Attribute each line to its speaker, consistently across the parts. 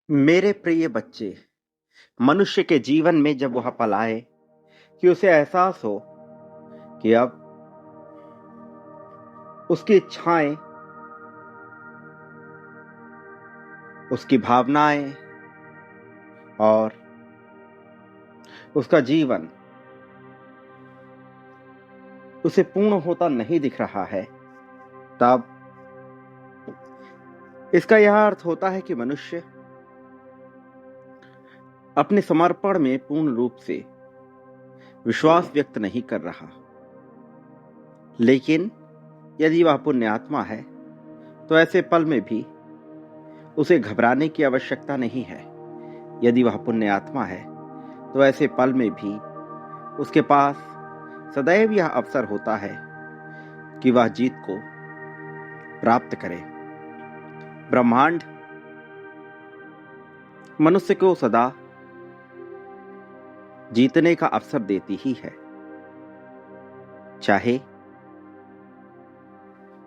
Speaker 1: मेरे प्रिय बच्चे, मनुष्य के जीवन में जब वह पल आए कि उसे एहसास हो कि अब उसकी इच्छाएं, उसकी भावनाएं और उसका जीवन उसे पूर्ण होता नहीं दिख रहा है, तब इसका यह अर्थ होता है कि मनुष्य अपने समर्पण में पूर्ण रूप से विश्वास व्यक्त नहीं कर रहा। लेकिन यदि वह पुण्यात्मा है तो ऐसे पल में भी उसे घबराने की आवश्यकता नहीं है। यदि वह पुण्यात्मा है तो ऐसे पल में भी उसके पास सदैव यह अवसर होता है कि वह जीत को प्राप्त करे। ब्रह्मांड मनुष्य को सदा जीतने का अवसर देती ही है, चाहे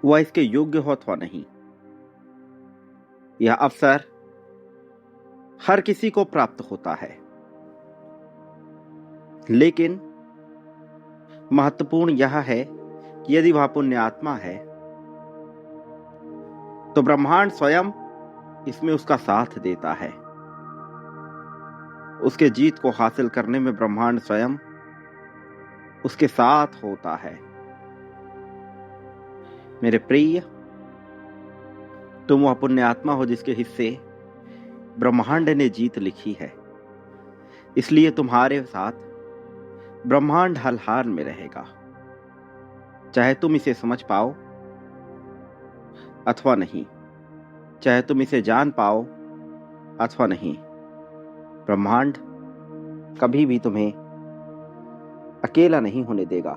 Speaker 1: वह इसके योग्य हो अथवा नहीं। यह अवसर हर किसी को प्राप्त होता है, लेकिन महत्वपूर्ण यह है कि यदि वह पुण्यात्मा है तो ब्रह्मांड स्वयं इसमें उसका साथ देता है। उसके जीत को हासिल करने में ब्रह्मांड स्वयं उसके साथ होता है। मेरे प्रिय, तुम वह पुण्यात्मा हो जिसके हिस्से ब्रह्मांड ने जीत लिखी है, इसलिए तुम्हारे साथ ब्रह्मांड हर हाल में रहेगा, चाहे तुम इसे समझ पाओ अथवा नहीं, चाहे तुम इसे जान पाओ अथवा नहीं। ब्रह्मांड कभी भी तुम्हें अकेला नहीं होने देगा।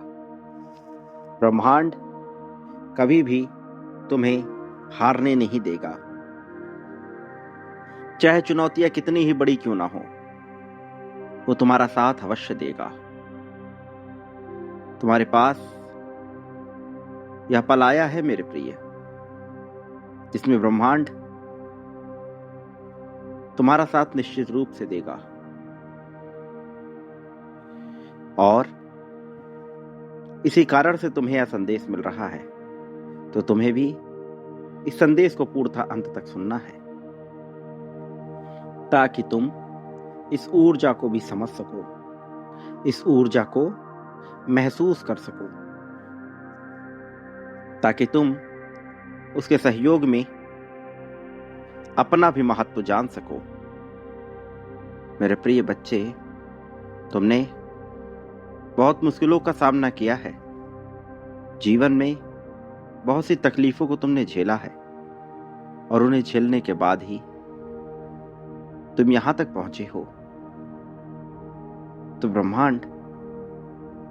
Speaker 1: ब्रह्मांड कभी भी तुम्हें हारने नहीं देगा, चाहे चुनौतियां कितनी ही बड़ी क्यों ना हो, वो तुम्हारा साथ अवश्य देगा। तुम्हारे पास यह पल आया है मेरे प्रिय, जिसमें ब्रह्मांड तुम्हारा साथ निश्चित रूप से देगा, और इसी कारण से तुम्हें यह संदेश मिल रहा है, तो तुम्हें भी इस संदेश को पूर्णतः अंत तक सुनना है, ताकि तुम इस ऊर्जा को भी समझ सको, इस ऊर्जा को महसूस कर सको, ताकि तुम उसके सहयोग में अपना भी महत्व जान सको। मेरे प्रिय बच्चे, तुमने बहुत मुश्किलों का सामना किया है, जीवन में बहुत सी तकलीफों को तुमने झेला है, और उन्हें झेलने के बाद ही तुम यहां तक पहुंचे हो। तो ब्रह्मांड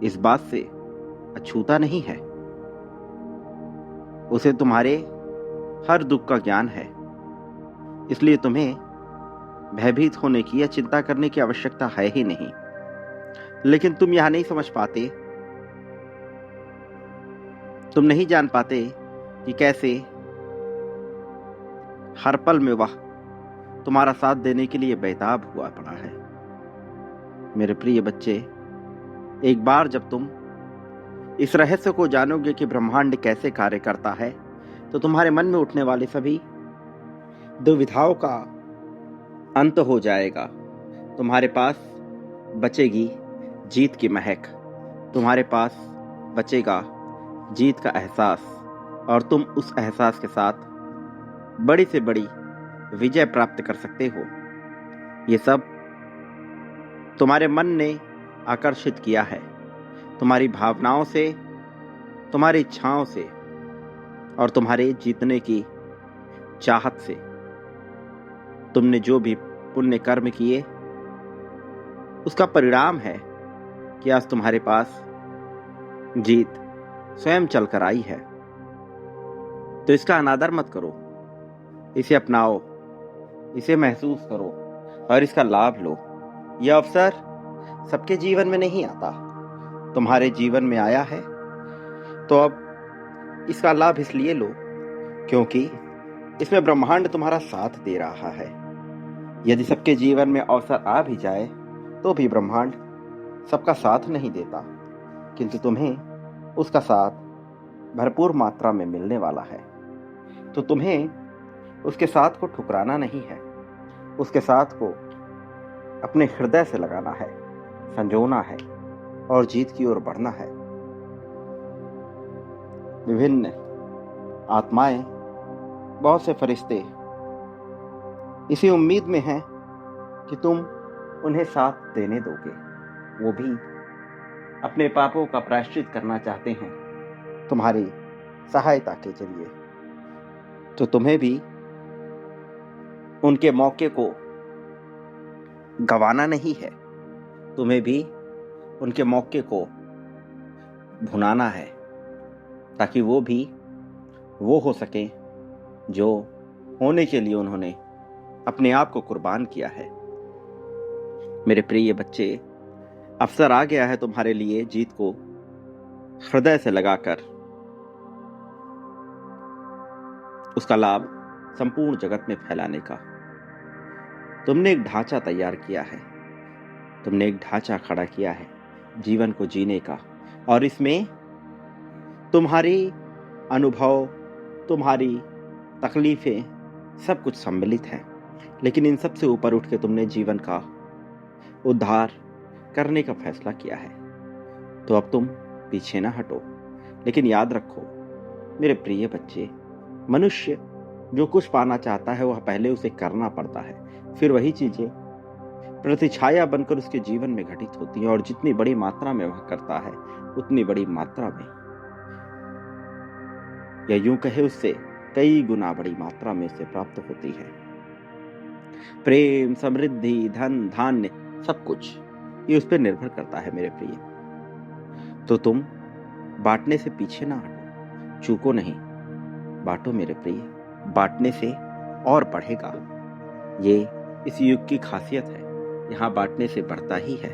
Speaker 1: इस बात से अछूता नहीं है, उसे तुम्हारे हर दुख का ज्ञान है, इसलिए तुम्हें भयभीत होने की या चिंता करने की आवश्यकता है ही नहीं। लेकिन तुम यह नहीं समझ पाते, तुम नहीं जान पाते कि कैसे हर पल में वह तुम्हारा साथ देने के लिए बेताब हुआ पड़ा है। मेरे प्रिय बच्चे, एक बार जब तुम इस रहस्य को जानोगे कि ब्रह्मांड कैसे कार्य करता है, तो तुम्हारे मन में उठने वाले सभी दुविधाओं का अंत हो जाएगा। तुम्हारे पास बचेगी जीत की महक, तुम्हारे पास बचेगा जीत का एहसास, और तुम उस एहसास के साथ बड़ी से बड़ी विजय प्राप्त कर सकते हो। ये सब तुम्हारे मन ने आकर्षित किया है, तुम्हारी भावनाओं से, तुम्हारी इच्छाओं से और तुम्हारे जीतने की चाहत से। तुमने जो भी पुण्य कर्म किए, उसका परिणाम है कि आज तुम्हारे पास जीत स्वयं चलकर आई है। तो इसका अनादर मत करो, इसे अपनाओ, इसे महसूस करो और इसका लाभ लो। यह अवसर सबके जीवन में नहीं आता, तुम्हारे जीवन में आया है, तो अब इसका लाभ इसलिए लो क्योंकि इसमें ब्रह्मांड तुम्हारा साथ दे रहा है। यदि सबके जीवन में अवसर आ भी जाए तो भी ब्रह्मांड सबका साथ नहीं देता, किंतु तुम्हें उसका साथ भरपूर मात्रा में मिलने वाला है। तो तुम्हें उसके साथ को ठुकराना नहीं है, उसके साथ को अपने हृदय से लगाना है, संजोना है और जीत की ओर बढ़ना है। विभिन्न आत्माएं, बहुत से फरिश्ते इसी उम्मीद में हैं कि तुम उन्हें साथ देने दोगे। वो भी अपने पापों का प्रायश्चित करना चाहते हैं तुम्हारी सहायता के जरिए। तो तुम्हें भी उनके मौके को गंवाना नहीं है, तुम्हें भी उनके मौके को भुनाना है, ताकि वो भी वो हो सके जो होने के लिए उन्होंने अपने आप को कुर्बान किया है। मेरे प्रिय बच्चे, अवसर आ गया है तुम्हारे लिए जीत को हृदय से लगाकर उसका लाभ संपूर्ण जगत में फैलाने का। तुमने एक ढांचा तैयार किया है, तुमने एक ढांचा खड़ा किया है जीवन को जीने का, और इसमें तुम्हारी अनुभव, तुम्हारी तकलीफें सब कुछ सम्मिलित है। लेकिन इन सब से ऊपर उठ के तुमने जीवन का उद्धार करने का फैसला किया है। तो अब तुम पीछे ना हटो, लेकिन याद रखो मेरे प्रिय बच्चे, मनुष्य जो कुछ पाना चाहता है वह पहले उसे करना पड़ता है, फिर वही चीजें प्रतिछाया बनकर उसके जीवन में घटित होती हैं, और जितनी बड़ी मात्रा में वह करता है उतनी बड़ी मात्रा में, या यूं कहे उससे कई गुना बड़ी मात्रा में उसे प्राप्त होती है। प्रेम, समृद्धि, धन, धान्य, सब कुछ ये उस पर निर्भर करता है मेरे प्रिय। तो तुम बांटने से पीछे ना हटो, चूको नहीं, बांटो मेरे प्रिय। बांटने से और बढ़ेगा, ये इस युग की खासियत है, यहाँ बांटने से बढ़ता ही है।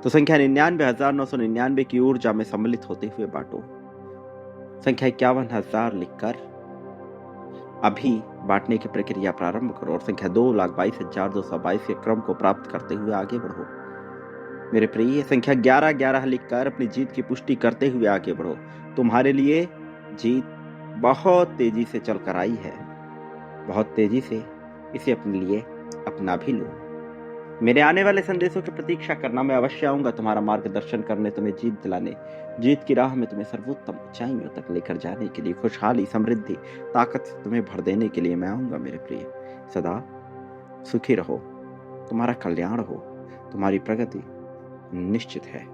Speaker 1: तो संख्या 99,999 की ऊर्जा में सम्मिलित होते हुए बांटो। संख्या 51,000 लिखकर अभी बांटने की प्रक्रिया प्रारंभ करो, और संख्या 2,22,222 के क्रम को प्राप्त करते हुए आगे बढ़ो। मेरे प्रिय, संख्या 11,11 लिखकर अपनी जीत की पुष्टि करते हुए आगे बढ़ो। तुम्हारे लिए जीत बहुत तेजी से चलकर आई है, बहुत तेजी से इसे अपने लिए अपना भी लो। मेरे आने वाले संदेशों की प्रतीक्षा करना, मैं अवश्य आऊंगा तुम्हारा मार्गदर्शन करने, तुम्हें जीत दिलाने, जीत की राह में तुम्हें सर्वोत्तम ऊंचाइयों तक लेकर जाने के लिए, खुशहाली, समृद्धि, ताकत से तुम्हें भर देने के लिए मैं आऊंगा मेरे प्रिय। सदा सुखी रहो, तुम्हारा कल्याण हो, तुम्हारी प्रगति निश्चित है,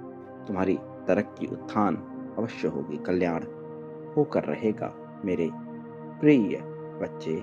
Speaker 1: तुम्हारी तरक्की, उत्थान अवश्य होगी, कल्याण होकर रहेगा मेरे प्रिय बच्चे।